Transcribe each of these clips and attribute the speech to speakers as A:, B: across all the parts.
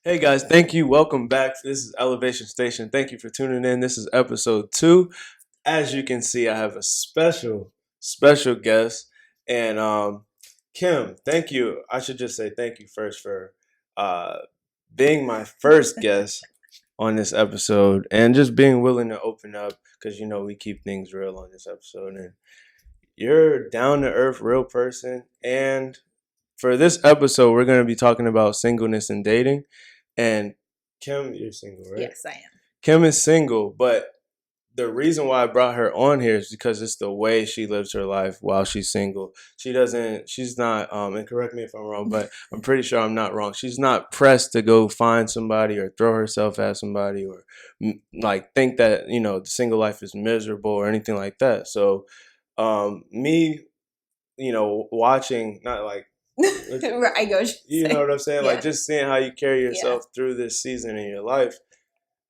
A: Hey guys, thank you. Welcome back. This is Elevation Station. Thank you for tuning in. This is episode 2. As you can see, I have a special guest. And Kim, thank you. I should just say thank you first for uh, being my first guest on this episode and just being willing to open up because we keep things real on this episode. And you're down to earth, real person. And for this episode, we're going to be talking about singleness and dating. And Kim, you're single, right?
B: Yes, I am.
A: Kim is single, but the reason why I brought her on here is because it's the way she lives her life while she's single. She's not, and correct me if I'm wrong, but I'm pretty sure I'm not wrong. She's not pressed to go find somebody or throw herself at somebody or like think that, the single life is miserable or anything like that. So, me, watching, not like,
B: Right, I go.
A: you know what I'm saying?
B: Yeah.
A: Like just seeing how you carry yourself through this season in your life.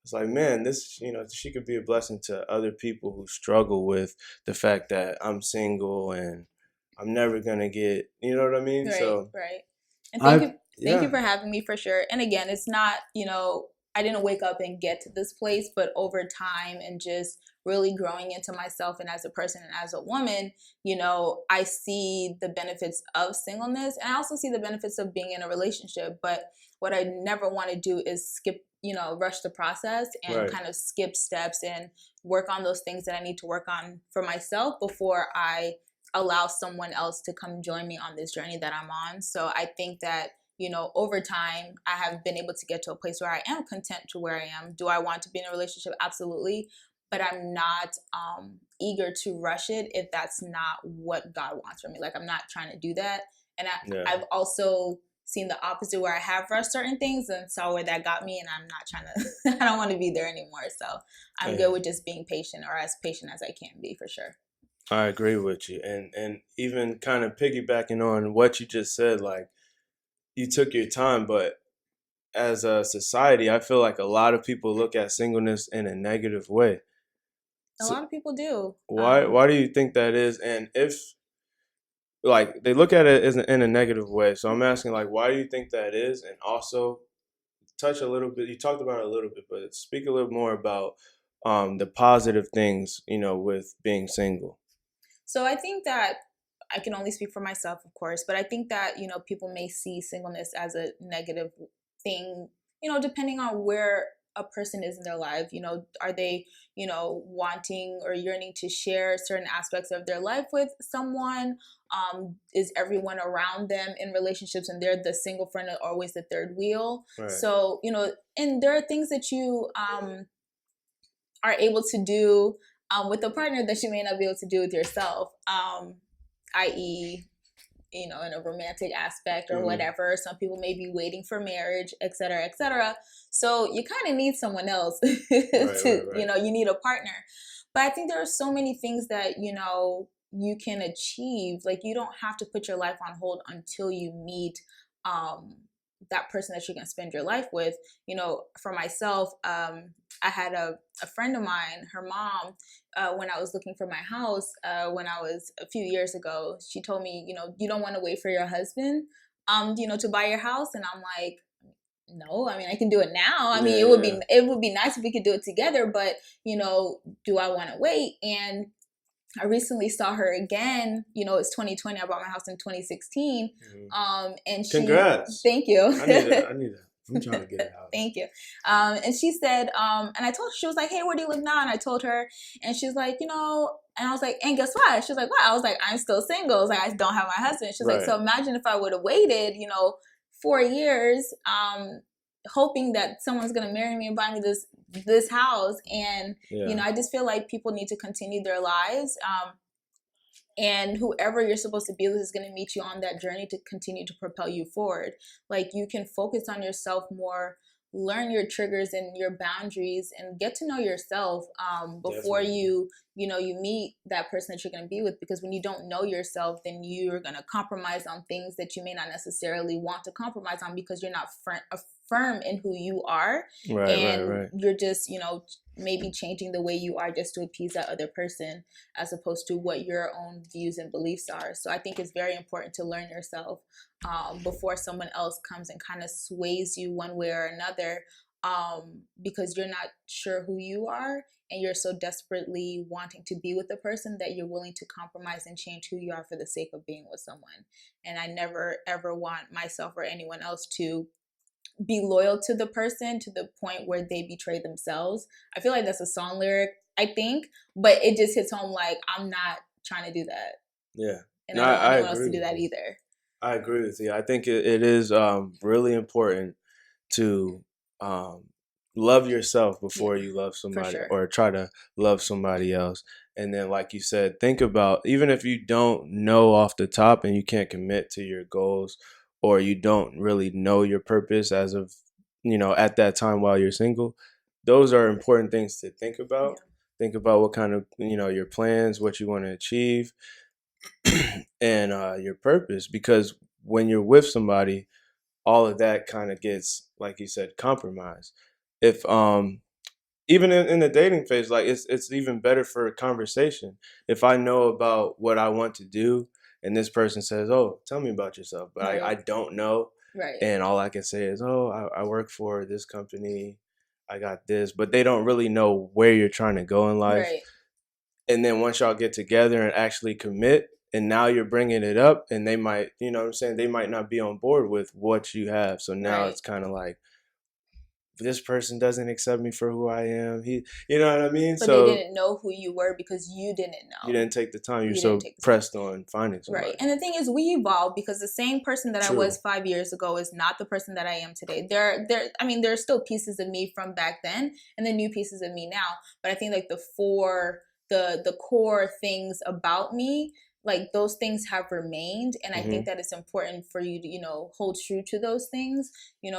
A: It's like, man, this, she could be a blessing to other people who struggle with the fact that I'm single and I'm never gonna get, you know what I mean?
B: Right,
A: So,
B: right. And
A: I,
B: thank you for having me for sure. And again, it's not, I didn't wake up and get to this place, but over time and just really growing into myself and as a person and as a woman, I see the benefits of singleness and I also see the benefits of being in a relationship. But what I never want to do is skip, rush the process and
A: right.
B: kind of skip steps and work on those things that I need to work on for myself before I allow someone else to come join me on this journey that I'm on. So I think that, over time, I have been able to get to a place where I am content to where I am. Do I want to be in a relationship? Absolutely. But I'm not eager to rush it if that's not what God wants from me. Like, I'm not trying to do that. And I've also seen the opposite where I have rushed certain things and saw where that got me. And I'm not trying to, I don't want to be there anymore. So I'm good with just being patient or as patient as I can be for sure.
A: I agree with you. And even kind of piggybacking on what you just said, like you took your time, but as a society, I feel like a lot of people look at singleness in a negative way.
B: A lot of people do.
A: Why do you think that is? And if like they look at it as in a negative way, so I'm asking like why do you think that is? And also touch a little bit. You talked about it a little bit, but speak a little more about the positive things with being single.
B: So I think that I can only speak for myself, of course, but I think that, people may see singleness as a negative thing, depending on where a person is in their life. Are they, wanting or yearning to share certain aspects of their life with someone? Is everyone around them in relationships and they're the single friend or always the third wheel?
A: Right.
B: So, and there are things that you are able to do with a partner that you may not be able to do with yourself, i.e., in a romantic aspect or whatever. Some people may be waiting for marriage, et cetera, et cetera. So you kind of need someone else right. You need a partner. But I think there are so many things that, you can achieve. Like you don't have to put your life on hold until you meet that person that you're going to spend your life with. For myself, I had a friend of mine, her mom, when I was looking for my house, when I was a few years ago, she told me, you don't want to wait for your husband, to buy your house. And I'm like, no, I mean, I can do it now. I mean, it would be nice if we could do it together, but, do I want to wait? And I recently saw her again. It's 2020. I bought my house in 2016. And
A: Congrats.
B: Thank you.
A: I need that. I'm trying to get a house.
B: Thank you. And she said, and I told her, she was like, hey, where do you live now? And I told her, and she's like, and I was like, and guess what? She was like, what? I was like, I'm still single. I was like, I don't have my husband. She's like, so imagine if I would have waited, 4 years, hoping that someone's going to marry me and buy me this house. And, I just feel like people need to continue their lives. And whoever you're supposed to be with is going to meet you on that journey to continue to propel you forward. Like you can focus on yourself more, learn your triggers and your boundaries, and get to know yourself before you meet that person that you're going to be with. Because when you don't know yourself, then you're going to compromise on things that you may not necessarily want to compromise on because you're not firm in who you are, and you're just, maybe changing the way you are just to appease that other person, as opposed to what your own views and beliefs are. So I think it's very important to learn yourself before someone else comes and kind of sways you one way or another, because you're not sure who you are, and you're so desperately wanting to be with the person that you're willing to compromise and change who you are for the sake of being with someone. And I never ever want myself or anyone else to be loyal to the person to the point where they betray themselves. I feel like that's a song lyric, I think, but it just hits home like, I'm not trying to do that.
A: Yeah.
B: And I don't want anyone else to do that either.
A: I agree with you. I think it is really important to love yourself before you love somebody, or try to love somebody else. And then, like you said, think about, even if you don't know off the top and you can't commit to your goals, or you don't really know your purpose as of, at that time while you're single, those are important things to think about. Yeah. Think about what kind of, your plans, what you want to achieve, and your purpose. Because when you're with somebody, all of that kind of gets, like you said, compromised. If even in the dating phase, like it's even better for a conversation. If I know about what I want to do, and this person says, "Oh, tell me about yourself," but I don't know, and all I can say is, "Oh, I work for this company, I got this," but they don't really know where you're trying to go in life. And then once y'all get together and actually commit, and now you're bringing it up, and they might, they might not be on board with what you have. So now it's kind of like, this person doesn't accept me for who I am. You know what I mean?
B: But so they didn't know who you were because you didn't know.
A: You didn't take the time. You're so pressed on finding somebody.
B: Right. And the thing is, we evolve, because the same person that I was 5 years ago is not the person that I am today. There's still pieces of me from back then, and then new pieces of me now. But I think like the core things about me, like those things have remained, and I think that it's important for you to, hold true to those things.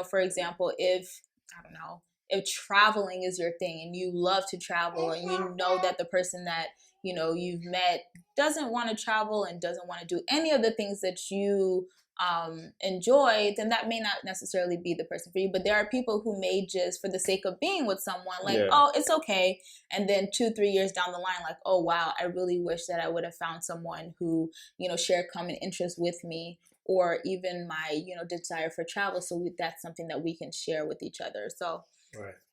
B: For example, if traveling is your thing and you love to travel, and you know that the person that you've met doesn't want to travel and doesn't want to do any of the things that you enjoy, then that may not necessarily be the person for you. But there are people who may just, for the sake of being with someone, like, oh, it's okay, and then 2-3 years down the line, like, oh wow, I really wish that I would have found someone who shared common interests with me, or even my desire for travel, so that's something that we can share with each other. So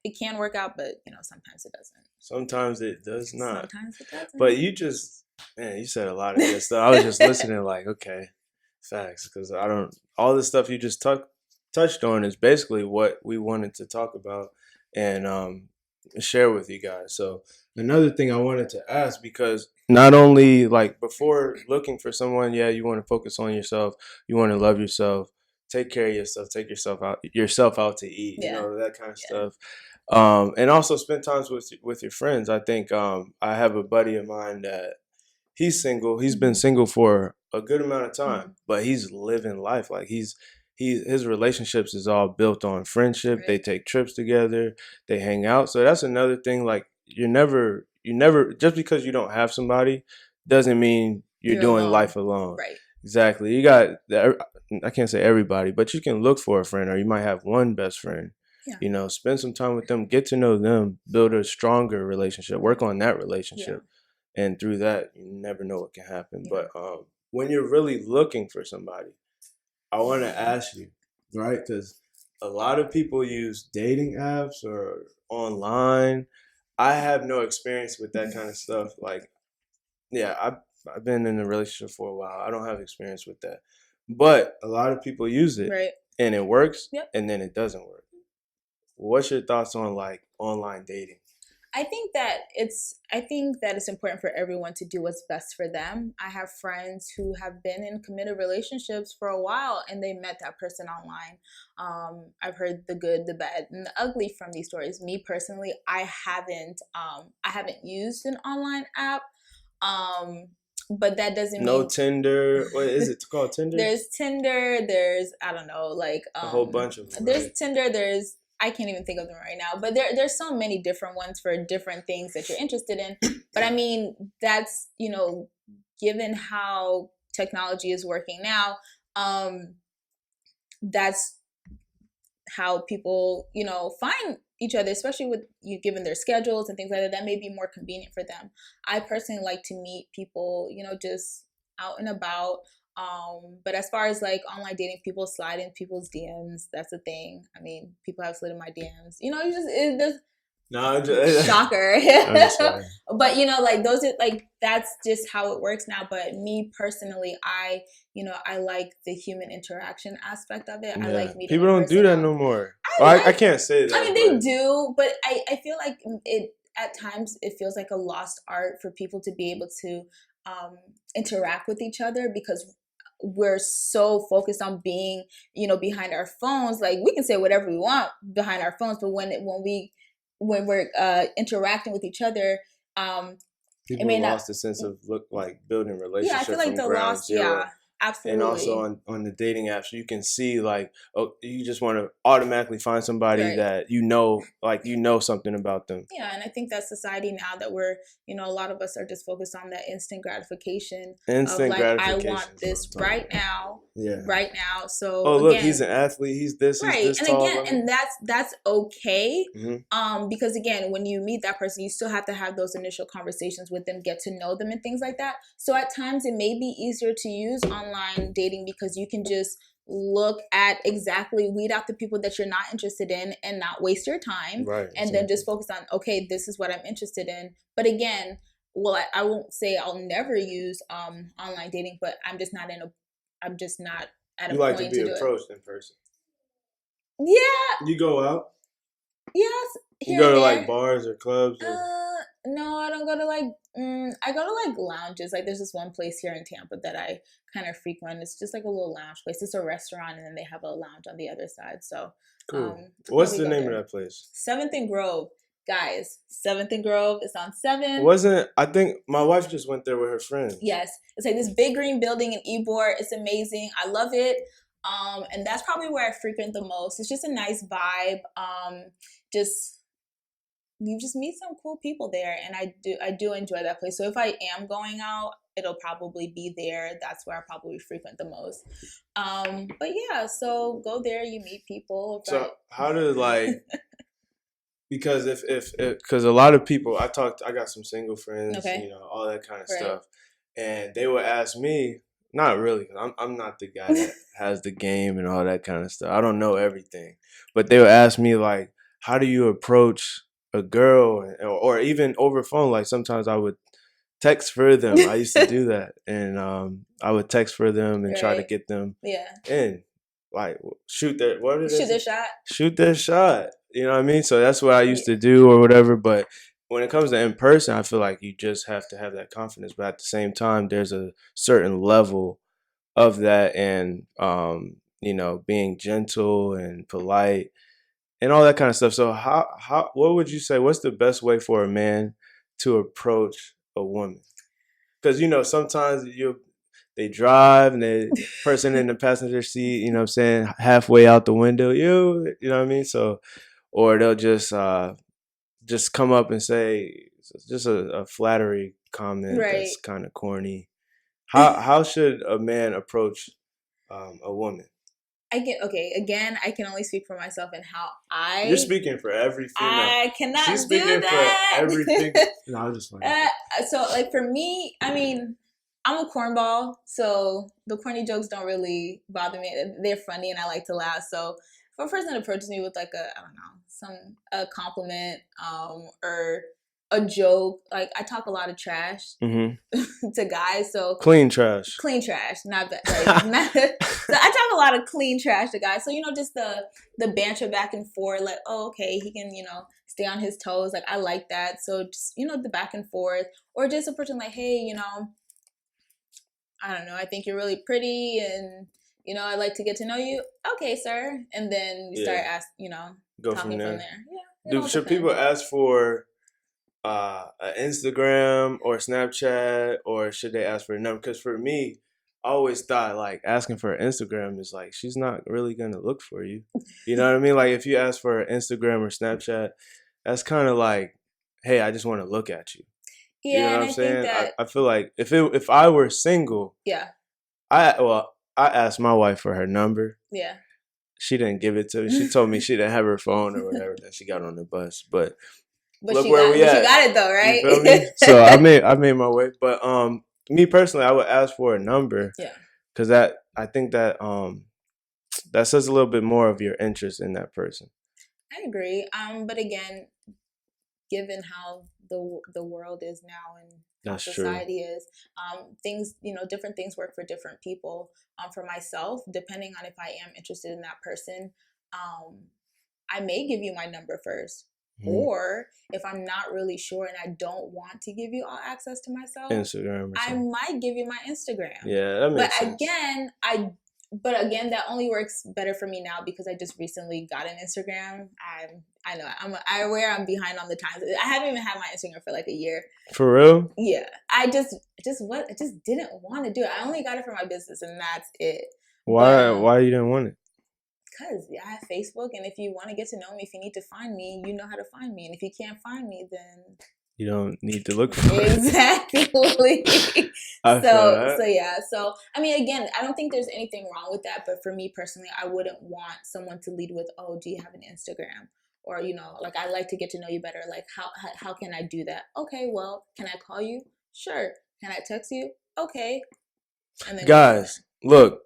B: it can work out, but sometimes it doesn't.
A: Sometimes it does not.
B: Sometimes it doesn't.
A: But you said a lot of good stuff. I was just listening like, okay, facts. Because all the stuff you just touched on is basically what we wanted to talk about and share with you guys. So another thing I wanted to ask, because not only like before looking for someone, you want to focus on yourself, you want to love yourself, take care of yourself, take yourself out to eat, that kind of stuff. And also spend time with your friends. I think I have a buddy of mine that he's single. He's been single for a good amount of time, but he's living life. Like his relationships is all built on friendship. Right. They take trips together, they hang out. So that's another thing. Like you never just because you don't have somebody doesn't mean you're doing alone. Life alone. Right. Exactly. You got, I can't say everybody, but you can look for a friend, or you might have one best friend. Yeah. Spend some time with them, get to know them, build a stronger relationship, work on that relationship. Yeah. And through that, you never know what can happen. Yeah. But when you're really looking for somebody, I want to ask you, right? Because a lot of people use dating apps or online. I have no experience with that kind of stuff. Like, I've been in a relationship for a while. I don't have experience with that. But a lot of people use it. Right. And it works. Yep. And then it doesn't work. What's your thoughts on like online dating?
B: I think that it's important for everyone to do what's best for them. I have friends who have been in committed relationships for a while, and they met that person online. I've heard the good, the bad, and the ugly from these stories. Me personally, I haven't used an online app. But that doesn't mean
A: Tinder. What is it called? Tinder?
B: There's Tinder. There's, I don't know, like
A: a whole bunch of them.
B: There's Tinder. There's, I can't even think of them right now, but there's so many different ones for different things that you're interested in. But I mean, that's, given how technology is working now, that's how people, you know, find each other, especially with you given their schedules and things like that. That may be more convenient for them. I personally like to meet people, you know, just out and about. But as far as like online dating, people slide in people's DMs. That's a thing. I mean, people have slid in my DMs. You know, it just
A: No, just,
B: shocker.
A: I'm just saying.
B: But you know, like those are like that's just how it works now. But me personally, you know, I like the human interaction aspect of it.
A: Yeah.
B: I like meeting
A: people don't do that no more. I can't say that.
B: I mean, they do, but I feel like it at times it feels like a lost art for people to be able to interact with each other because we're so focused on being, you know, behind our phones. Like we can say whatever we want behind our phones, but when we're interacting with each other,
A: people lost the sense of building relationships.
B: Yeah, I feel like the lost. Yeah, absolutely.
A: And also on the dating apps, you can see like, oh, you just want to automatically find somebody that you know something about them.
B: Yeah, and I think that society now that we're, you know, a lot of us are just focused on that instant gratification. I want this right now. Yeah. Right now. So
A: look, he's an athlete. He's this.
B: Right.
A: He's this
B: and
A: tall.
B: Again, and that's okay. Mm-hmm. Because again, when you meet that person, you still have to have those initial conversations with them, get to know them and things like that. So at times it may be easier to use online dating because you can just look at weed out the people that you're not interested in and not waste your time. Right. And then just focus on, okay, this is what I'm interested in. But again, well, I won't say I'll never use online dating, but I'm just not at a
A: you like to be approached in person.
B: Yeah.
A: You go out?
B: Yes.
A: You go to like bars or clubs?
B: No, I don't go to like. I go to like lounges. Like there's this one place here in Tampa that I kind of frequent. It's just like a little lounge place. It's a restaurant, and then they have a lounge on the other side. So,
A: cool. What's the name of that place?
B: 7th and Grove, guys. 7th and Grove. It's on 7th.
A: I think my wife just went there with her friends.
B: Yes, it's like this big green building in Ybor. It's amazing. I love it. And that's probably where I frequent the most. It's just a nice vibe. You just meet some cool people there, and I do enjoy that place. So if I am going out, it'll probably be there. That's where I probably frequent the most. But yeah, so go there, you meet people.
A: So how does because because a lot of people I got some single friends, you know, all that kind of stuff, and they would ask me. Not really, because I'm not the guy that has the game and all that kind of stuff. I don't know everything. But they would ask me, like, how do you approach a girl? Or even over phone, like sometimes I would text for them. I used to do that. And I would text for them and try to get them in. Like, shoot their shot. Shoot their shot. You know what I mean? So that's what I used to do or whatever. But when it comes to in person, I feel like you just have to have that confidence. But at the same time, there's a certain level of that, and you know, being gentle and polite and all that kind of stuff. So what would you say? What's the best way for a man to approach a woman? Because you know, sometimes they drive and the person in the passenger seat, you know what I'm saying, halfway out the window, you know what I mean? So, or they'll just come up and say just a flattery comment that's kind of corny. How should a man approach a woman?
B: I can only speak for myself and how
A: You're speaking for every female.
B: I cannot
A: She's speaking for everything. No, I'm just funny.
B: So like for me, I mean, I'm a cornball, so the corny jokes don't really bother me. They're funny and I like to laugh. So if a person approaches me with like a compliment or a joke, like I talk a lot of trash to guys. So clean trash, not bad. So I talk a lot of clean trash to guys. So you know, just the banter back and forth, like, oh, okay, he can, you know, stay on his toes. Like I like that. So just, you know, the back and forth, or just a person like, hey, you know, I don't know, I think you're really pretty, and you know, I'd like to get to know you. Okay, sir. And then you start
A: go talking from there. Yeah. Should people ask for an Instagram or Snapchat, or should they ask for a number? Because for me, I always thought like asking for an Instagram is like, she's not really gonna look for you. You know what I mean? Like if you ask for an Instagram or Snapchat, that's kind of like, hey, I just want to look at you. Yeah, you know what I'm saying? I feel like if I were single, I asked my wife for her number. Yeah. she didn't give it to me. She told me she didn't have her phone or whatever that she got on the bus. But
B: But
A: look
B: she
A: where we at.
B: she got it though, right?
A: You feel me? So I made my way. But me personally, I would ask for a number.
B: Yeah.
A: Because I think that that says a little bit more of your interest in that person.
B: I agree. But again, given how the world is now and how society is, things, different things work for different people. For myself, depending on if I am interested in that person, I may give you my number first. Or if I'm not really sure and I don't want to give you all access to myself,
A: Instagram,
B: I might give you my Instagram.
A: Yeah, that makes sense.
B: But again, that only works better for me now because I just recently got an Instagram. I know I'm behind on the times. I haven't even had my Instagram for like a year.
A: For real?
B: Yeah, I just didn't want to do it. I only got it for my business, and that's it.
A: Why you didn't want it?
B: Because I have Facebook, and if you want to get to know me, if you need to find me, you know how to find me. And if you can't find me, then
A: you don't need to look for
B: it. Exactly.
A: So
B: yeah. So I mean, again, I don't think there's anything wrong with that. But for me personally, I wouldn't want someone to lead with, "Oh, do you have an Instagram?" Or like I'd like to get to know you better. Like how can I do that? Okay, well, can I call you? Sure. Can I text you? Okay.
A: And then guys, look.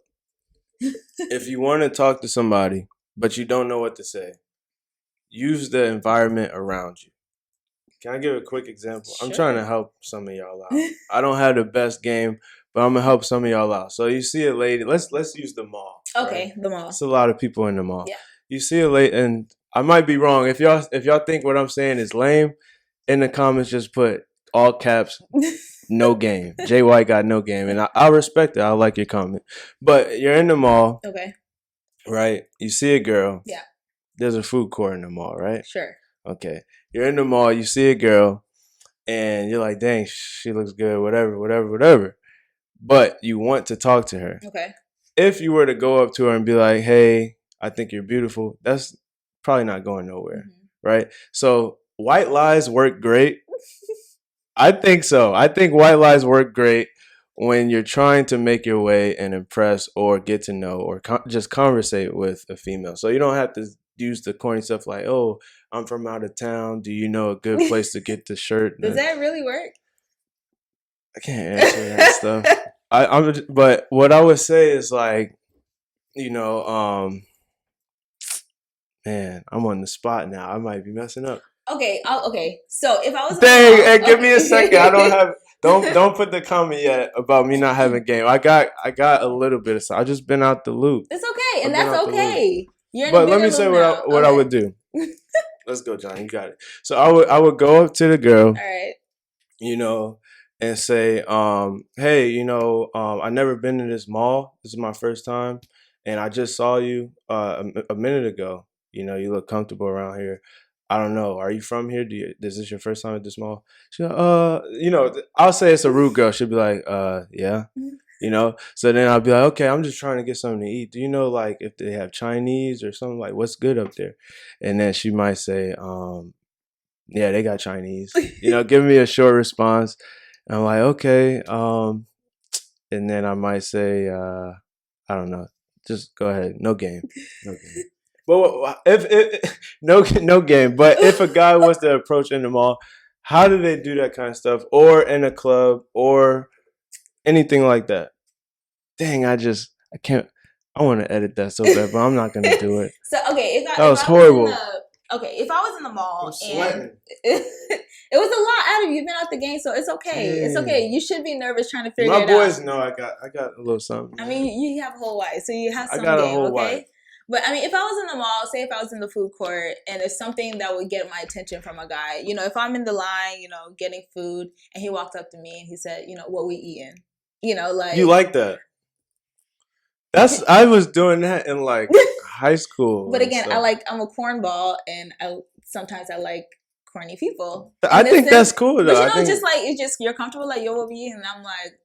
A: If you want to talk to somebody, but you don't know what to say, use the environment around you. Can I give a quick example? Sure. I'm trying to help some of y'all out. I don't have the best game, but I'm gonna help some of y'all out. So you see a lady. Let's use the mall.
B: Okay, right? The mall.
A: It's a lot of people in the mall.
B: Yeah.
A: You see a lady, and I might be wrong. If y'all think what I'm saying is lame, in the comments just put all caps. No game. Jay White got no game. And I respect it. I like your comment. But you're in the mall.
B: Okay.
A: Right? You see a girl.
B: Yeah.
A: There's a food court in the mall, right?
B: Sure.
A: Okay. You're in the mall. You see a girl. And you're like, dang, she looks good. Whatever. But you want to talk to her.
B: Okay.
A: If you were to go up to her and be like, hey, I think you're beautiful. That's probably not going nowhere. Mm-hmm. Right? So white lies work great. I think so. I think white lies work great when you're trying to make your way and impress or get to know or just conversate with a female. So you don't have to use the corny stuff like, oh, I'm from out of town. Do you know a good place to get the shirt?
B: Does that really work?
A: I can't answer that stuff. But what I would say is like, man, I'm on the spot now. I might be messing up.
B: Okay. So if I was
A: hey, give me a second. I don't have. Don't put the comment yet about me not having game. I got a little bit of. I just been out the loop.
B: It's okay, and that's okay.
A: You're in but let me say what I would do. Let's go, John. You got it. So I would go up to the girl.
B: All right.
A: And say, hey, I never been to this mall. This is my first time, and I just saw you a minute ago. You look comfortable around here. I don't know. Are you from here? Is this your first time at this mall? She's like, I'll say it's a rude girl. She'll be like, yeah. So then I'll be like, okay, I'm just trying to get something to eat. Do you know, like, if they have Chinese or something, like, what's good up there? And then she might say, yeah, they got Chinese. Give me a short response. And I'm like, okay. And then I might say, I don't know. Just go ahead. No game. But if no game. But if a guy was to approach in the mall, how do they do that kind of stuff? Or in a club or anything like that? Dang, I can't. I want to edit that so bad, but I'm not gonna do it.
B: So okay,
A: that was horrible.
B: If I was in the mall and it was a lot out of you, you've been out the game, so it's okay. Dang. It's okay. You should be nervous trying to figure it out.
A: My boys know I got a little something.
B: I mean, you have a whole wife, so you have some game, okay? Wife. But I mean, if I was in the mall, say if I was in the food court, and it's something that would get my attention from a guy, if I'm in the line, getting food, and he walked up to me and he said, what we eating, like
A: you like that. I was doing that in like high school.
B: But again, I'm a cornball, and sometimes I like corny people.
A: I think that's cool though.
B: But it's just you're comfortable, like, yo, what we eating? And I'm like,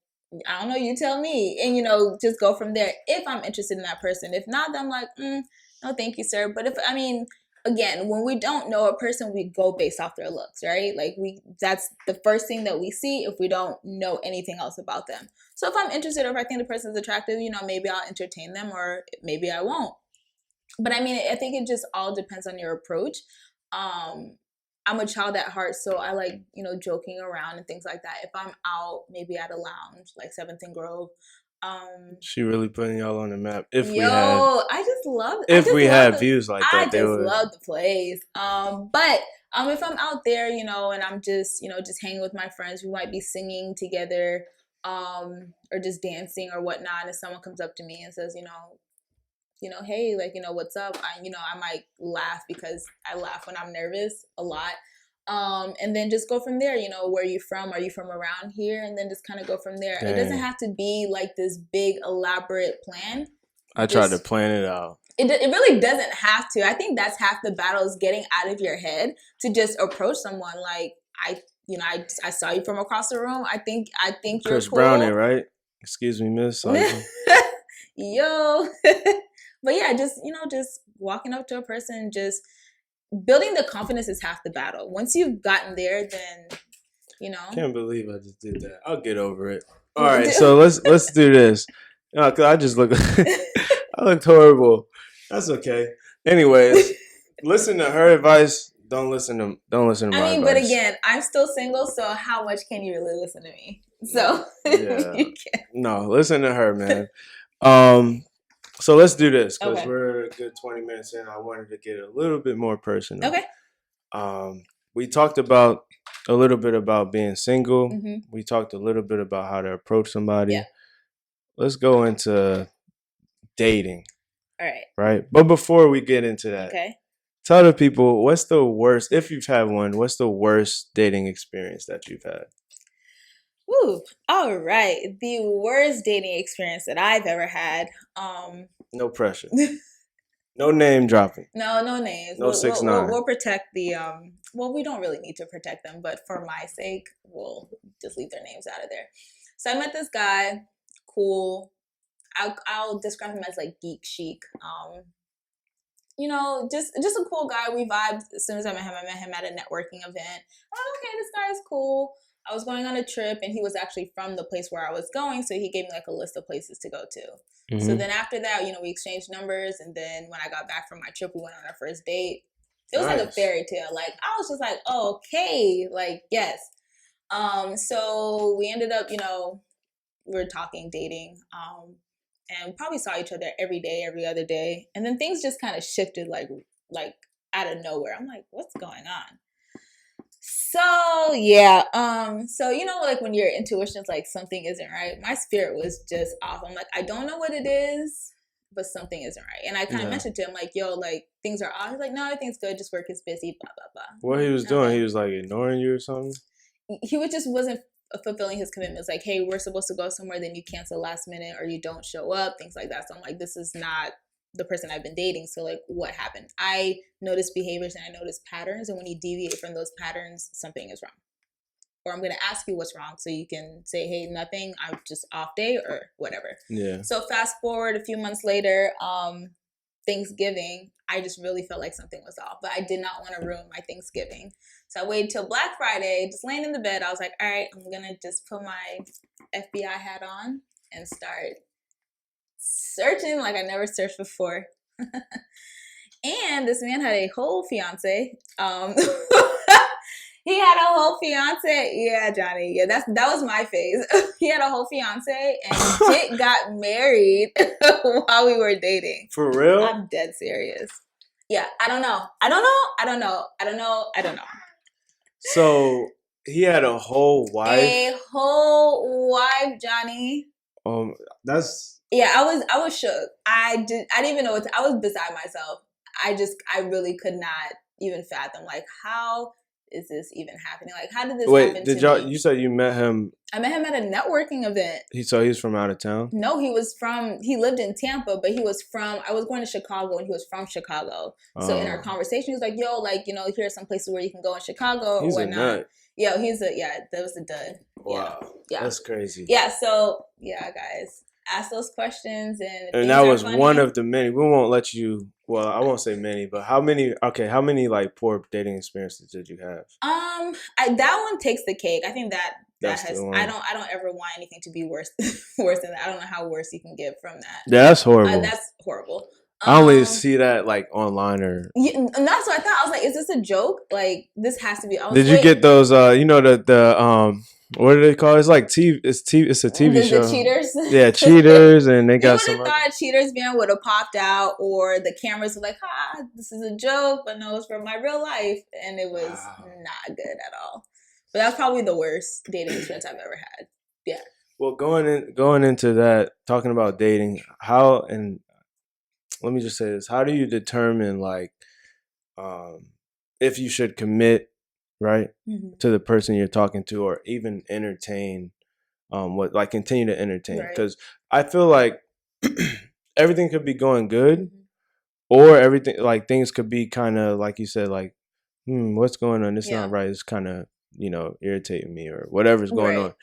B: I don't know, you tell me. And, just go from there if I'm interested in that person. If not, then I'm like, no, thank you, sir. But again, when we don't know a person, we go based off their looks, right? Like that's the first thing that we see if we don't know anything else about them. So if I'm interested or if I think the person's attractive, maybe I'll entertain them or maybe I won't. But I mean, I think it just all depends on your approach. I'm a child at heart, so I like, joking around and things like that. If I'm out, maybe at a lounge like Seventh and Grove,
A: She really putting y'all on the map. If
B: I just
A: we had
B: love
A: views like
B: I
A: that, they
B: just
A: would.
B: love the place. But if I'm out there, and I'm just, just hanging with my friends, we might be singing together, or just dancing or whatnot. And someone comes up to me and says, hey, like, what's up? I might laugh because I laugh when I'm nervous a lot. And then just go from there, where are you from? Are you from around here? And then just kind of go from there.
A: Dang.
B: It doesn't have to be like this big elaborate plan.
A: I tried to plan it out.
B: It really doesn't have to. I think that's half the battle, is getting out of your head to just approach someone like, I saw you from across the room. I think you're
A: Chris
B: cool.
A: Browning, right? Excuse me, miss.
B: Yo. But yeah, just walking up to a person, just building the confidence is half the battle. Once you've gotten there, then
A: Can't believe I just did that. I'll get over it. All right, so let's do this. No, 'cause I just look I looked horrible. That's okay. Anyways, listen to her advice. Don't listen to my advice.
B: But again, I'm still single, so how much can you really listen to me? So
A: yeah.
B: You can't.
A: No, listen to her, man. So let's do this because we're a good 20 minutes in. I wanted to get a little bit more personal.
B: Okay.
A: We talked a little bit about being single.
B: Mm-hmm.
A: We talked a little bit about how to approach somebody.
B: Yeah.
A: Let's go into dating.
B: All right.
A: Right? But before we get into that,
B: okay,
A: tell the people, what's the worst, if you've had one, what's the worst dating experience that you've had?
B: Ooh, all right. The worst dating experience that I've ever had.
A: No pressure. No name dropping.
B: No names.
A: No 6ix9ine.
B: We'll protect the well, we don't really need to protect them, but for my sake, we'll just leave their names out of there. So I met this guy, cool. I'll describe him as like geek chic. Just a cool guy. We vibed as soon as I met him at a networking event. Oh, okay, this guy is cool. I was going on a trip, and he was actually from the place where I was going, so he gave me like a list of places to go to. Mm-hmm. So then after that, we exchanged numbers, and then when I got back from my trip, we went on our first date. It was like a fairy tale. Like, I was just like, oh, okay, like, yes. So we ended up, we were talking, dating, and probably saw each other every day, every other day. And then things just kind of shifted like out of nowhere. I'm like, what's going on? So yeah, like when your intuition's like something isn't right, my spirit was just off. I'm like, I don't know what it is, but something isn't right. And I kind of mentioned to him like, yo, like things are off. He's like, no, everything's good, just work is busy, blah blah blah.
A: What he was doing, he was like ignoring you or something?
B: He wasn't fulfilling his commitments. Like, hey, we're supposed to go somewhere, then you cancel last minute or you don't show up, things like that. So I'm like, this is not the person I've been dating. So like, what happened? I notice behaviors and I notice patterns, and when you deviate from those patterns, something is wrong. Or I'm going to ask you what's wrong so you can say, hey, nothing, I'm just off day or whatever.
A: Yeah.
B: So fast forward a few months later, Thanksgiving, I just really felt like something was off, but I did not want to ruin my Thanksgiving. So I waited till Black Friday, just laying in the bed. I was like, all right, I'm going to just put my FBI hat on and start searching like I never searched before. And this man had a whole fiance. He had a whole fiance. Yeah, Johnny. Yeah, that was my phase. He had a whole fiance and Jit got married while we were dating.
A: For real?
B: I'm dead serious. Yeah, I don't know.
A: So he had a whole wife?
B: A whole wife, Johnny.
A: That's...
B: Yeah, I was shook. I didn't even know I was beside myself. I really could not even fathom, like, how is this even happening? Like, how did this happen to me?
A: You said you met him?
B: I met him at a networking event.
A: So he's from out of town?
B: No, he lived in Tampa, but I was going to Chicago and he was from Chicago. So in our conversation, he was like, yo, like, here are some places where you can go in Chicago or whatnot. A nut. Yeah, that was a dud.
A: Wow. Yeah. That's crazy.
B: Yeah, so, yeah, guys. Ask those questions, and
A: that was one of the many. We won't let you. Well, I won't say many, but how many like poor dating experiences did you have?
B: That one takes the cake. I think that has. I don't ever want anything to be worse than that. I don't know how worse you can get from that.
A: Yeah, that's horrible.
B: That's horrible.
A: I only see that like online or.
B: Yeah, and that's what I thought. I was like, "Is this a joke? Like, this has to be." I was
A: Did you get those? You know the what do they call it? It's like TV. It's a TV show.
B: The cheaters.
A: Yeah, cheaters, and they got
B: you
A: some.
B: would have thought cheaters van would have popped out, or the cameras were like, this is a joke," but no, it's from my real life, and it was not good at all. But that's probably the worst dating experience I've ever had. Yeah.
A: Well, going into that, talking about dating, how and let me just say this: how do you determine like if you should commit, right, to the person you're talking to, or even entertain, what like continue to entertain? Because I feel like everything could be going good, or everything like things could be kind of like you said, like, what's going on? It's not right. It's kind of irritating me or whatever's going on.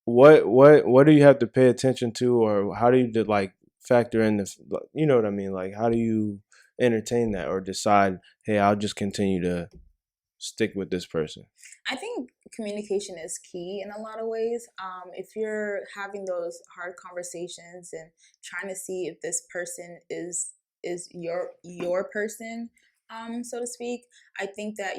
A: What do you have to pay attention to, or how do you like factor in the, you know what I mean? Like, how do you entertain that or decide, hey, I'll just continue to stick with this person?
B: I think communication is key in a lot of ways. If you're having those hard conversations and trying to see if this person is your person, so to speak, I think that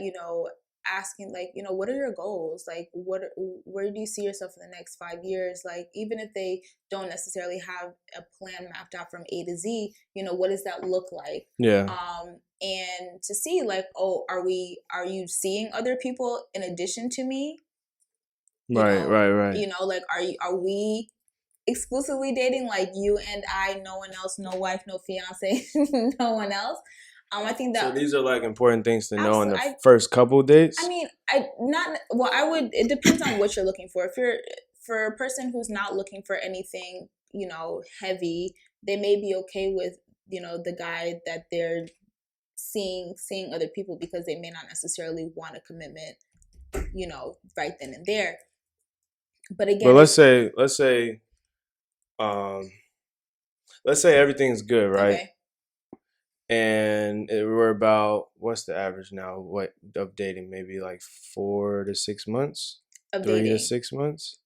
B: asking like what are your goals, like where do you see yourself in the next 5 years, like even if they don't necessarily have a plan mapped out from A to Z, what does that look like? And to see like, oh, are you seeing other people in addition to me?
A: Right.
B: Like are we exclusively dating, like you and I, no one else, no wife, no fiance, no one else? I think that.
A: So these are like important things to know in the first couple dates.
B: I mean, it depends on what you're looking for. If you're for a person who's not looking for anything, heavy, they may be okay with, the guy that they're seeing other people, because they may not necessarily want a commitment, right then and there. But again,
A: let's say everything's good, right? Okay. And we're about, what's the average now? Of dating? Maybe like 4 to 6 months, of 3 dating. To 6 months.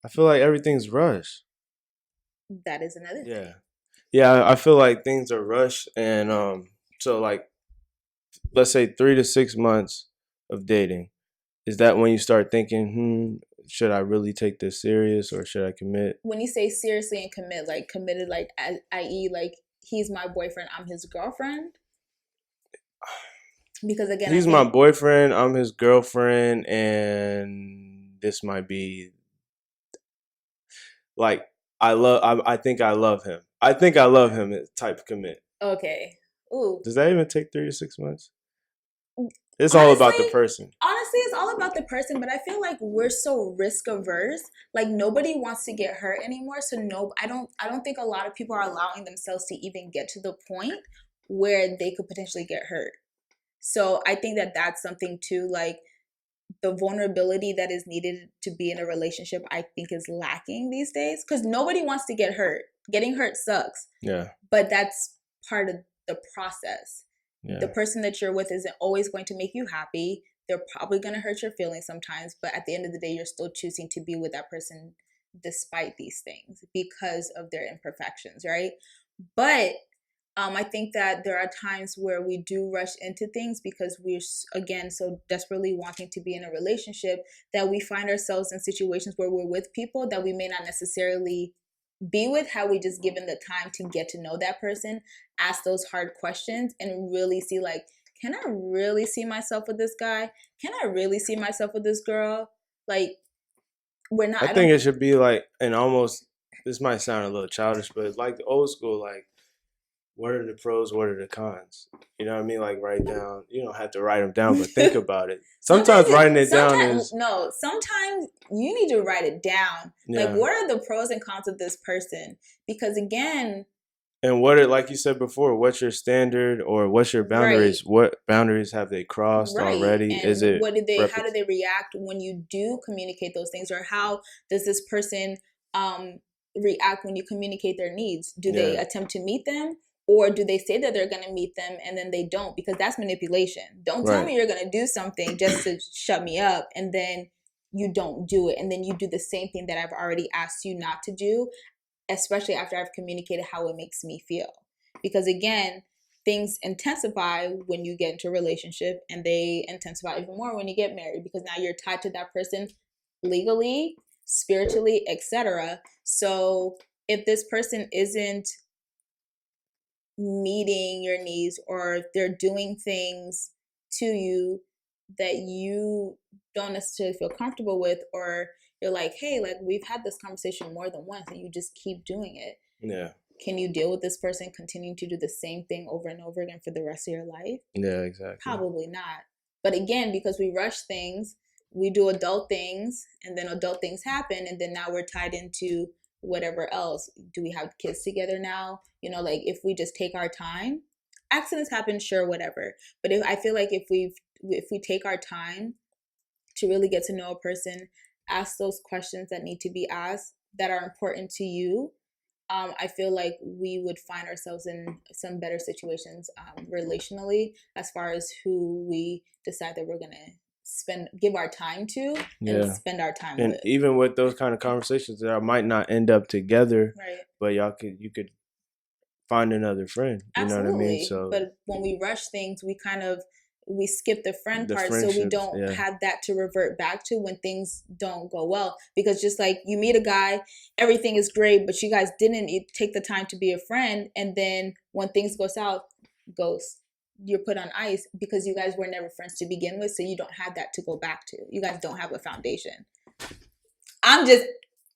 A: I feel like everything's rushed.
B: That is another thing.
A: Yeah. I feel like things are rushed, and so like, let's say 3 to 6 months of dating. Is that when you start thinking, should I really take this serious, or should I commit?
B: When you say seriously and commit, like committed, like i.e. like he's my boyfriend, I'm his girlfriend? Because again,
A: he's my boyfriend, I'm his girlfriend, and this might be like, I think I love him. I think I love him type commit.
B: Okay. Ooh.
A: Does that even take 3 to 6 months? It's all about the person.
B: Honestly, it's all about the person, but I feel like we're so risk averse. Like nobody wants to get hurt anymore. So I don't think a lot of people are allowing themselves to even get to the point where they could potentially get hurt. So I think that that's something too, like the vulnerability that is needed to be in a relationship, I think is lacking these days, because nobody wants to get hurt. Getting hurt sucks.
A: Yeah.
B: But that's part of the process. Yeah. The person that you're with isn't always going to make you happy. They're probably going to hurt your feelings sometimes, but at the end of the day, you're still choosing to be with that person despite these things because of their imperfections, right? But I think that there are times where we do rush into things because we're, again, so desperately wanting to be in a relationship that we find ourselves in situations where we're with people that we may not necessarily be with, had we just given the time to get to know that person, ask those hard questions, and really see like, can I really see myself with this guy? Can I really see myself with this girl? Like, we're not.
A: I think it should be like, and almost, this might sound a little childish, but it's like the old school, like, what are the pros, what are the cons? You know what I mean? Like, write down. You don't have to write them down, but think about it. Sometimes writing it down is...
B: No, sometimes you need to write it down. Yeah. Like, what are the pros and cons of this person? Because again...
A: And like you said before, what's your standard, or what's your boundaries? Right. What boundaries have they crossed already?
B: And
A: is it...
B: how do they react when you do communicate those things? Or how does this person react when you communicate their needs? Do they attempt to meet them? Or do they say that they're going to meet them and then they don't? Because that's manipulation. Don't tell me you're going to do something just to shut me up, and then you don't do it. And then you do the same thing that I've already asked you not to do, especially after I've communicated how it makes me feel. because again, things intensify when you get into a relationship, and they intensify even more when you get married, because now you're tied to that person legally, spiritually, etc. So if this person isn't meeting your needs, or they're doing things to you that you don't necessarily feel comfortable with, or you're like, hey, like we've had this conversation more than once and you just keep doing it.
A: Yeah.
B: Can you deal with this person continuing to do the same thing over and over again for the rest of your life?
A: Yeah, exactly.
B: Probably not. But again, because we rush things, we do adult things, and then adult things happen, and then now we're tied into whatever else. Do we have kids together now? You know, like if we just take our time, accidents happen, sure, whatever. But if I feel like if we take our time to really get to know a person, ask those questions that need to be asked that are important to you, I feel like we would find ourselves in some better situations relationally, as far as who we decide that we're gonna give our time to and spend our time
A: and
B: with.
A: Even with those kind of conversations, that might not end up together,
B: right?
A: But you could find another friend. You
B: Absolutely.
A: know what I mean? So,
B: but when we rush things, we skip the friend part, so we don't have that to revert back to when things don't go well. Because just like you meet a guy, everything is great, but you guys didn't take the time to be a friend, and then when things go south, ghost, you're put on ice because you guys were never friends to begin with, so you don't have that to go back to. You guys don't have a foundation. I'm just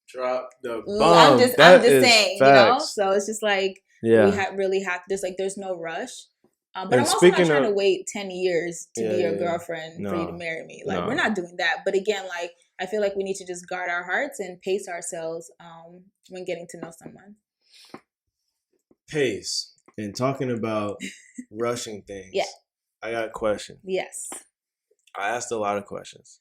A: drop the bomb.
B: I'm just saying, facts. You know. So it's just like we really have. There's no rush. But I'm also not trying to wait 10 years to be your girlfriend for you to marry me. Like, we're not doing that. But again, like, I feel like we need to just guard our hearts and pace ourselves when getting to know someone.
A: Pace. And talking about rushing things. Yeah. I got a question.
B: Yes.
A: I asked a lot of questions.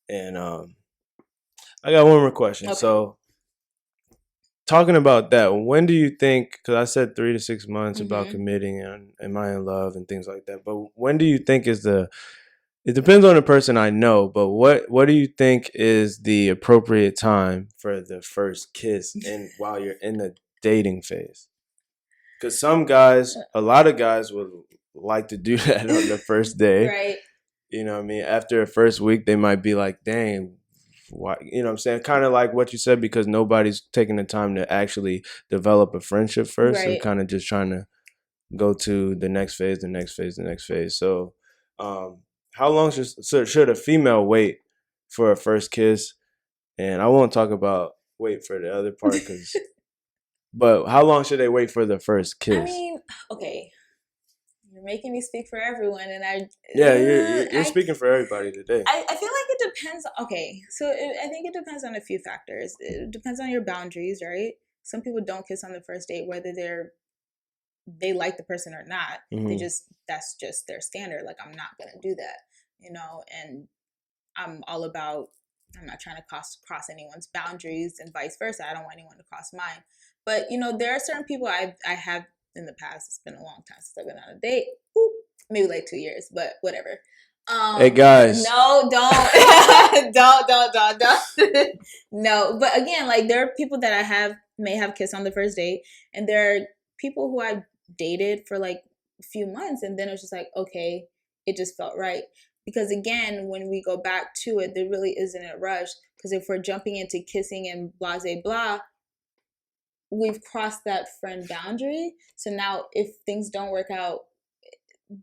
A: And I got one more question. Okay. So, talking about that, when do you think, because I said 3 to 6 months about committing and am I in love and things like that, but when do you think is it depends on the person, I know, but what do you think is the appropriate time for the first kiss and while you're in the dating phase? Because a lot of guys would like to do that on the first day.
B: Right.
A: You know what I mean? After the first week, they might be like, dang, why, you know what I'm saying? Kind of like what you said, because nobody's taking the time to actually develop a friendship first. Right. So kind of just trying to go to the next phase, the next phase, the next phase. So how long should a female wait for a first kiss? And I won't talk about wait for the other part, but how long should they wait for the first kiss?
B: I mean, okay. You're making me speak for everyone, and
A: you're speaking for everybody today.
B: I feel like it depends. Okay, so I think it depends on a few factors. It depends on your boundaries, right? Some people don't kiss on the first date, whether they like the person or not. Mm-hmm. That's just their standard. Like, I'm not gonna do that, you know. And I'm not trying to cross anyone's boundaries, and vice versa. I don't want anyone to cross mine. But you know, there are certain people I have in the past. It's been a long time since I've been on a date. Maybe like 2 years, but whatever.
A: Hey guys,
B: no, don't, don't. No, but again, like, there are people that I may have kissed on the first date, and there are people who I've dated for like a few months, and then it's just like, okay, it just felt right. Because again, when we go back to it, there really isn't a rush. Because if we're jumping into kissing and blah, blah, blah, we've crossed that friend boundary. So now if things don't work out,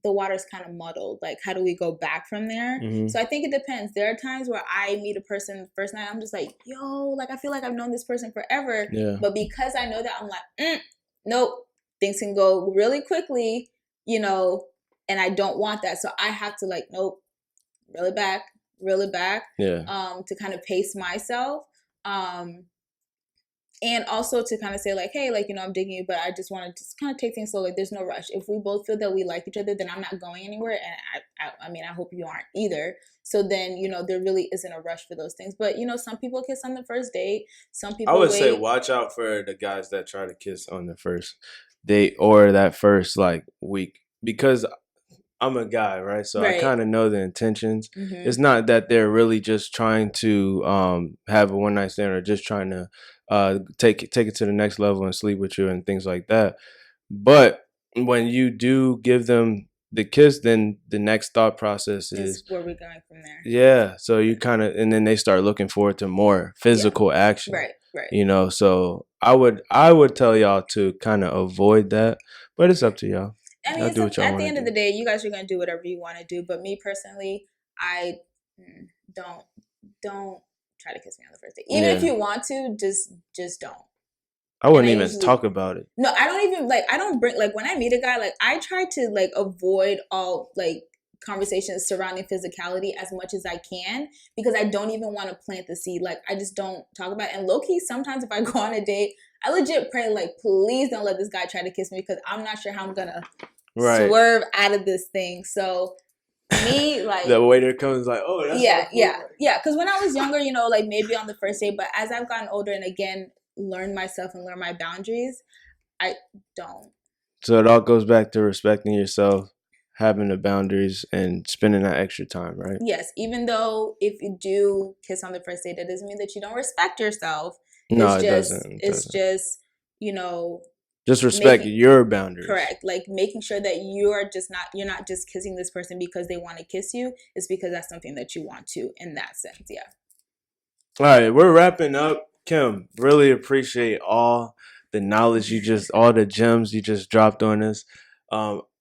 B: the water's kind of muddled. Like, how do we go back from there? Mm-hmm. So I think it depends. There are times where I meet a person the first night, I'm just like, yo, like, I feel like I've known this person forever. Yeah. But because I know that, I'm like, nope, things can go really quickly, you know, and I don't want that. So I have to, like, nope, reel it back, yeah. To kind of pace myself. And also to kind of say, like, hey, like, you know, I'm digging you, but I just want to just kind of take things slow. Like, there's no rush. If we both feel that we like each other, then I'm not going anywhere. And I mean, I hope you aren't either. So then, you know, there really isn't a rush for those things. But, you know, some people kiss on the first date. Some people
A: I would say watch out for the guys that try to kiss on the first date or that first, like, week. Because I'm a guy, right? So right. I kind of know the intentions. Mm-hmm. It's not that they're really just trying to have a one night stand or just trying to take it to the next level and sleep with you and things like that. But when you do give them the kiss, then the next thought process is
B: where we're going from there.
A: Yeah. So you kind of, and then they start looking forward to more physical action.
B: Right.
A: So I would tell y'all to kind of avoid that, but it's up to y'all.
B: I mean, at the end of the day, you guys are going to do whatever you want to do. But me personally, I don't try to kiss me on the first date. Even if you want to, just don't.
A: I wouldn't even talk about it.
B: No, I don't even I don't bring when I meet a guy, I try to avoid all conversations surrounding physicality as much as I can, because I don't even want to plant the seed. I just don't talk about it. And low key, sometimes if I go on a date, I legit pray please don't let this guy try to kiss me, because I'm not sure how I'm gonna swerve out of this thing. So me,
A: the waiter comes oh, that's
B: yeah. Because when I was younger, maybe on the first date, but as I've gotten older and again learn myself and learn my boundaries, I don't.
A: So it all goes back to respecting yourself, having the boundaries, and spending that extra time, right?
B: Yes, even though if you do kiss on the first date, that doesn't mean that you don't respect yourself.
A: No, it doesn't.
B: It's just
A: just respect your boundaries.
B: Correct. Making sure that you're not just kissing this person because they want to kiss you. It's because that's something that you want to, in that sense. Yeah.
A: All right, we're wrapping up. Kim, really appreciate all the knowledge all the gems you just dropped on us.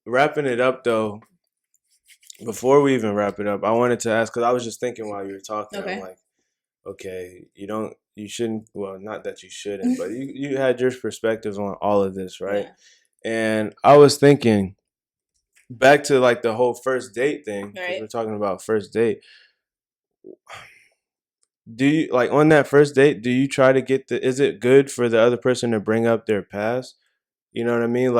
A: Wrapping it up though, before we even wrap it up, I wanted to ask, because I was just thinking while you were talking,
B: okay.
A: I'm like, okay, you shouldn't, well, not that you shouldn't, but you had your perspectives on all of this, right? Yeah. And I was thinking back to the whole first date thing, because we're talking about first date. Do you on that first date, do you try to get is it good for the other person to bring up their past? You know what I mean?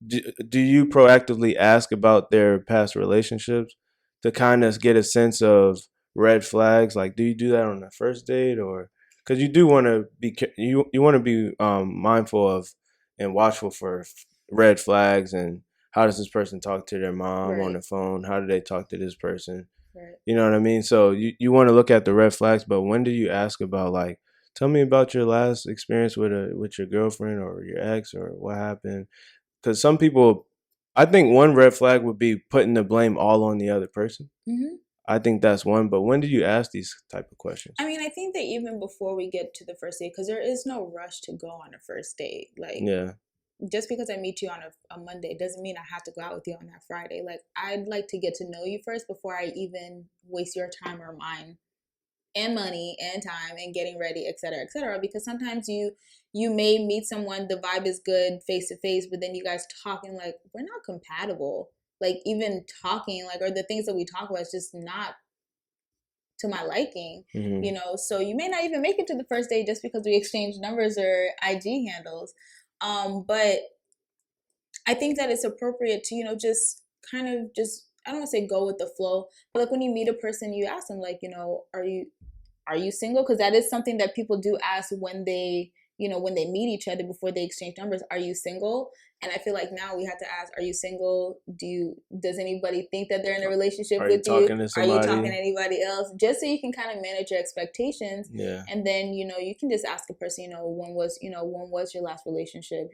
A: Do you proactively ask about their past relationships to kind of get a sense of red flags? Do you do that on the first date, or because you do want to be you want to be mindful of and watchful for red flags, and how does this person talk to their mom on the phone? How do they talk to this person? Right. You know what I mean? So you want to look at the red flags, but when do you ask about tell me about your last experience with your girlfriend or your ex, or what happened? Because some people, I think one red flag would be putting the blame all on the other person. Mm-hmm. I think that's one. But when do you ask these type of questions?
B: I mean, I think that even before we get to the first date, because there is no rush to go on a first date. Just because I meet you on a Monday doesn't mean I have to go out with you on that Friday. I'd like to get to know you first before I even waste your time or mine and money and time and getting ready, et cetera, because sometimes you may meet someone, the vibe is good face to face, but then you guys talking we're not compatible. Even talking or the things that we talk about is just not to my liking. Mm-hmm. So you may not even make it to the first date just because we exchange numbers or IG handles. But I think that it's appropriate to, just kind of I don't want to say go with the flow, but when you meet a person, you ask them are you single? Because that is something that people do ask when they meet each other before they exchange numbers. Are you single? And I feel now we have to ask, are you single? Does anybody think that they're in a relationship with you? Are you talking to anybody else? Just so you can kind of manage your expectations. Yeah. And then, you can just ask a person, when was your last relationship?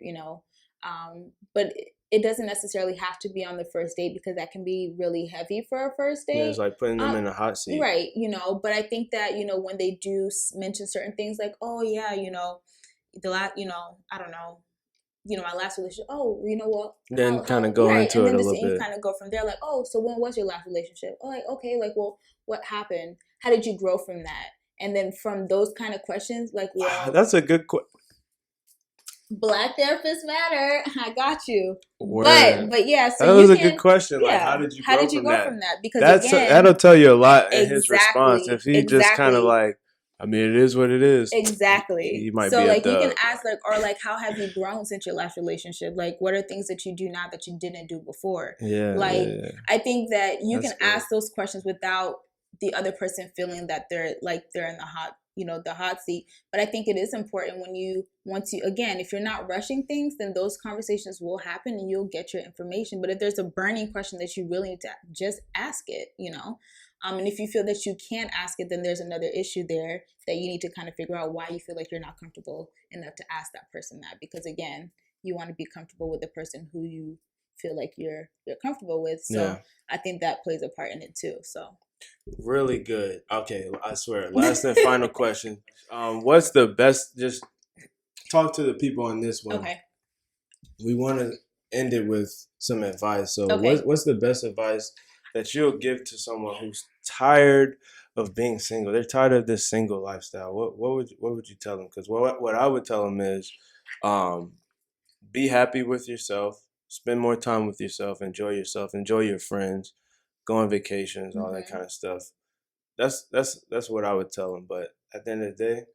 B: But it doesn't necessarily have to be on the first date, because that can be really heavy for a first date.
A: Yeah, it's putting them in a hot seat.
B: Right. But I think that, when they do mention certain things oh yeah, the last, I don't know, my last relationship. Oh, you know what?
A: Then kind of go into it a little bit.
B: You kind of go from there, oh, so when was your last relationship? Oh, okay, well, what happened? How did you grow from that? And then from those kind of questions, well,
A: that's a good question.
B: Black therapists matter. I got you. Word. But yeah, so
A: that was a good question. Yeah. How did you grow from that?
B: Because
A: that'll tell you a lot in his response. If he just kind of I mean, it is what it is.
B: Exactly.
A: You might
B: so
A: be
B: you can ask or how have you grown since your last relationship? What are things that you do now that you didn't do before? Yeah. I think that you can ask those questions without the other person feeling that they're in the hot seat. But I think it is important again, if you're not rushing things, then those conversations will happen and you'll get your information. But if there's a burning question that you really need to just ask it, and if you feel that you can't ask it, then there's another issue there that you need to kind of figure out why you feel you're not comfortable enough to ask that person that. Because again, you want to be comfortable with the person who you feel like you're comfortable with. So
A: Yeah.
B: I think that plays a part in it too. So
A: Really good. Okay, I swear. Last and final question. What's the best? Just talk to the people on this one.
B: okay.
A: We want to end it with some advice. So,
B: Okay.
A: what's the best advice that you'll give to someone who's tired of being single? They're tired of this single lifestyle. What would you tell them? Because what I would tell them is, be happy with yourself. Spend more time with yourself. Enjoy yourself. Enjoy your friends. Go on vacations. All that
B: Mhm.
A: kind of stuff. That's what I would tell them. But at the end of the day,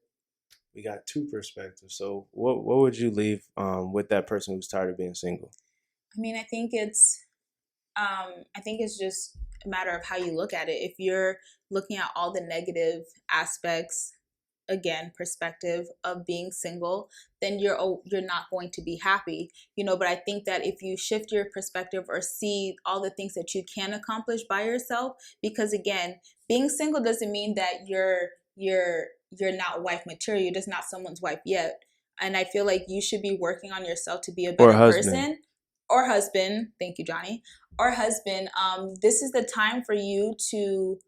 A: we got two perspectives. So what would you leave with that person who's tired of being single?
B: I mean, I think it's just a matter of how you look at it. If you're looking at all the negative aspects, again, perspective of being single, then you're not going to be happy, you know. But I think that if you shift your perspective or see all the things that you can accomplish by yourself, because again, being single doesn't mean that you're not wife material. You're just not someone's wife yet. And I feel like you should be working on yourself to be a better person. Or husband. Thank you, Johnny. Or husband. This is the time for you to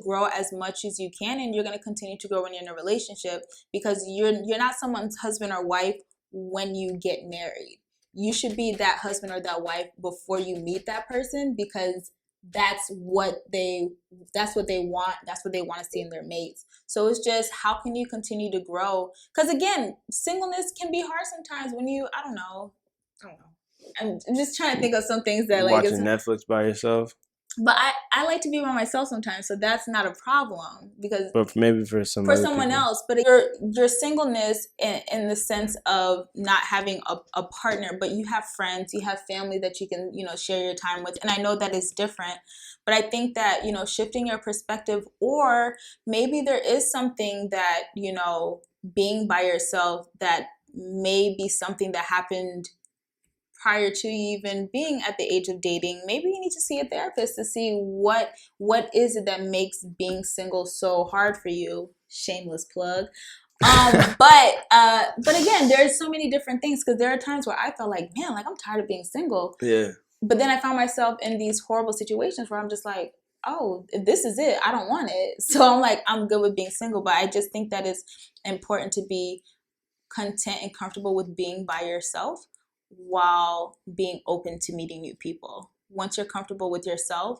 B: grow as much as you can, and you're going to continue to grow when you're in a relationship, because you're not someone's husband or wife when you get married. You should be that husband or that wife before you meet that person, because that's what they want. That's what they want to see in their mates. So it's just, how can you continue to grow? Because again, singleness can be hard sometimes when you, I don't know. I'm just trying to think of some things that like
A: watching Netflix by yourself.
B: But I like to be by myself sometimes, so that's not a problem, because
A: But maybe for
B: someone else. But your singleness in the sense of not having a partner, but you have friends, you have family that you can, you know, share your time with. And I know that is different, but I think that, you know, shifting your perspective, or maybe there is something that, you know, being by yourself, that may be something that happened prior to you even being at the age of dating. Maybe you need to see a therapist to see what is it that makes being single so hard for you. Shameless plug. But again, there's so many different things, because there are times where I felt like, man, like I'm tired of being single.
A: Yeah.
B: But then I found myself in these horrible situations where I'm just like, oh, if this is it, I don't want it. So I'm like, I'm good with being single. But I just think that it's important to be content and comfortable with being by yourself, while being open to meeting new people. Once you're comfortable with yourself,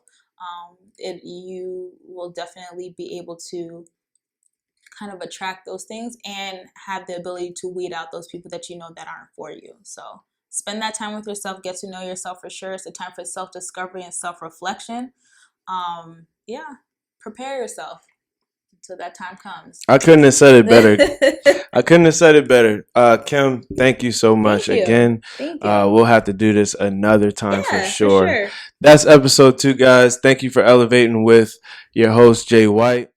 B: you will definitely be able to kind of attract those things and have the ability to weed out those people that you know that aren't for you. So spend that time with yourself, get to know yourself for sure. It's a time for self-discovery and self-reflection. Yeah, prepare yourself until that time comes.
A: I couldn't have said it better. Kim, thank you so much.
B: Thank you.
A: Again.
B: Thank you.
A: We'll have to do this another time
B: Yeah,
A: for sure.
B: for sure.
A: That's episode 2, guys. Thank you for elevating with your host, Jay White.